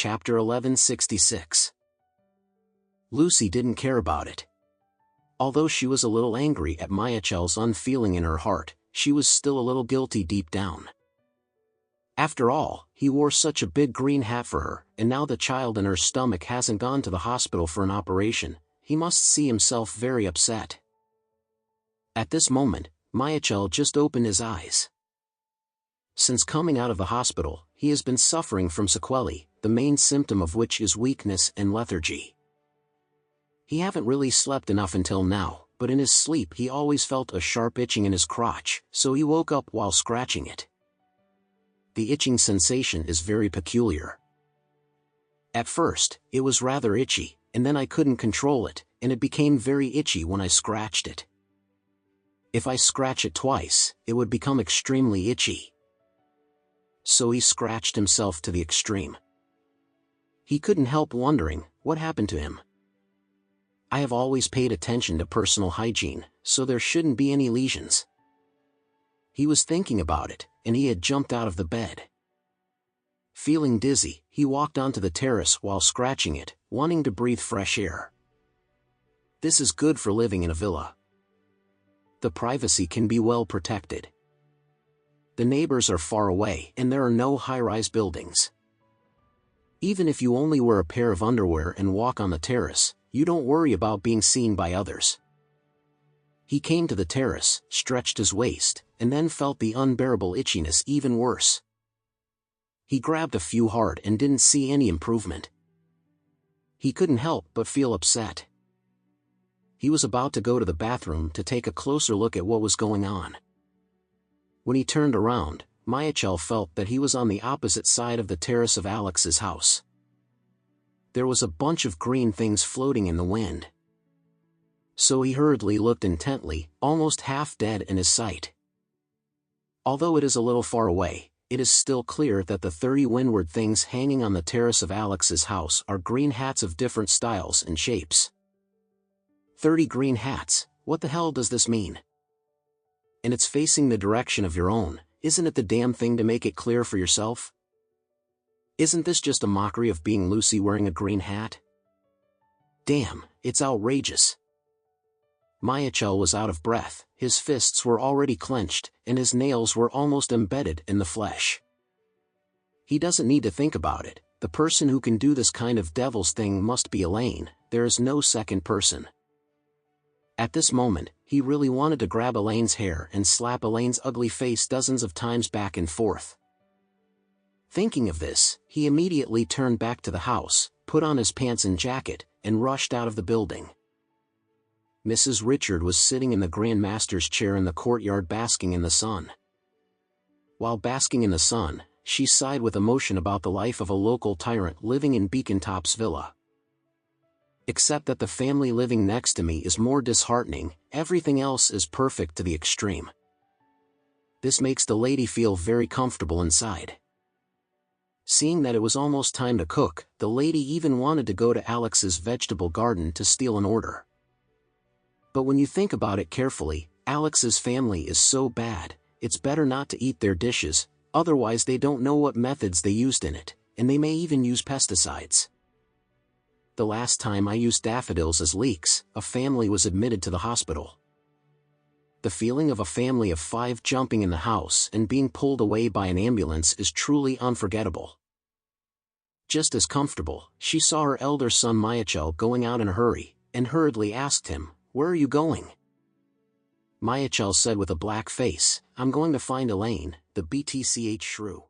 Chapter 1166. Lucy didn't care about it. Although she was a little angry at Mayachel's unfeeling in her heart, she was still a little guilty deep down. After all, he wore such a big green hat for her, and now the child in her stomach hasn't gone to the hospital for an operation. He must see himself very upset. At this moment, Mayachel just opened his eyes. Since coming out of the hospital, he has been suffering from sequelae, the main symptom of which is weakness and lethargy. He haven't really slept enough until now, but in his sleep he always felt a sharp itching in his crotch, so he woke up while scratching it. The itching sensation is very peculiar. At first, it was rather itchy, and then I couldn't control it, and it became very itchy when I scratched it. If I scratch it twice, it would become extremely itchy. So he scratched himself to the extreme. He couldn't help wondering, what happened to him? I have always paid attention to personal hygiene, so there shouldn't be any lesions. He was thinking about it, and he had jumped out of the bed. Feeling dizzy, he walked onto the terrace while scratching it, wanting to breathe fresh air. This is good for living in a villa. The privacy can be well protected. The neighbors are far away and there are no high-rise buildings. Even if you only wear a pair of underwear and walk on the terrace, you don't worry about being seen by others. He came to the terrace, stretched his waist, and then felt the unbearable itchiness even worse. He grabbed a few hard and didn't see any improvement. He couldn't help but feel upset. He was about to go to the bathroom to take a closer look at what was going on. When he turned around, Mayachel felt that he was on the opposite side of the terrace of Alex's house. There was a bunch of green things floating in the wind. So he hurriedly looked intently, almost half dead in his sight. Although it is a little far away, it is still clear that the 30 windward things hanging on the terrace of Alex's house are green hats of different styles and shapes. 30 green hats, what the hell does this mean? And it's facing the direction of your own, isn't it the damn thing to make it clear for yourself? Isn't this just a mockery of being Lucy wearing a green hat? Damn, it's outrageous. Mayachel was out of breath, his fists were already clenched, and his nails were almost embedded in the flesh. He doesn't need to think about it, the person who can do this kind of devil's thing must be Elaine, there is no second person. At this moment, he really wanted to grab Elaine's hair and slap Elaine's ugly face dozens of times back and forth. Thinking of this, he immediately turned back to the house, put on his pants and jacket, and rushed out of the building. Mrs. Richard was sitting in the Grand Master's chair in the courtyard basking in the sun. While basking in the sun, she sighed with emotion about the life of a local tyrant living in Beacon-Top's villa. Except that the family living next to me is more disheartening, everything else is perfect to the extreme. This makes the lady feel very comfortable inside. Seeing that it was almost time to cook, the lady even wanted to go to Alex's vegetable garden to steal an order. But when you think about it carefully, Alex's family is so bad, it's better not to eat their dishes, otherwise they don't know what methods they used in it, and they may even use pesticides. The last time I used daffodils as leeks, a family was admitted to the hospital. The feeling of a family of 5 jumping in the house and being pulled away by an ambulance is truly unforgettable. Just as comfortable, she saw her elder son Mayachel going out in a hurry, and hurriedly asked him, "Where are you going?" Mayachel said with a black face, "I'm going to find Elaine, the BTCH shrew."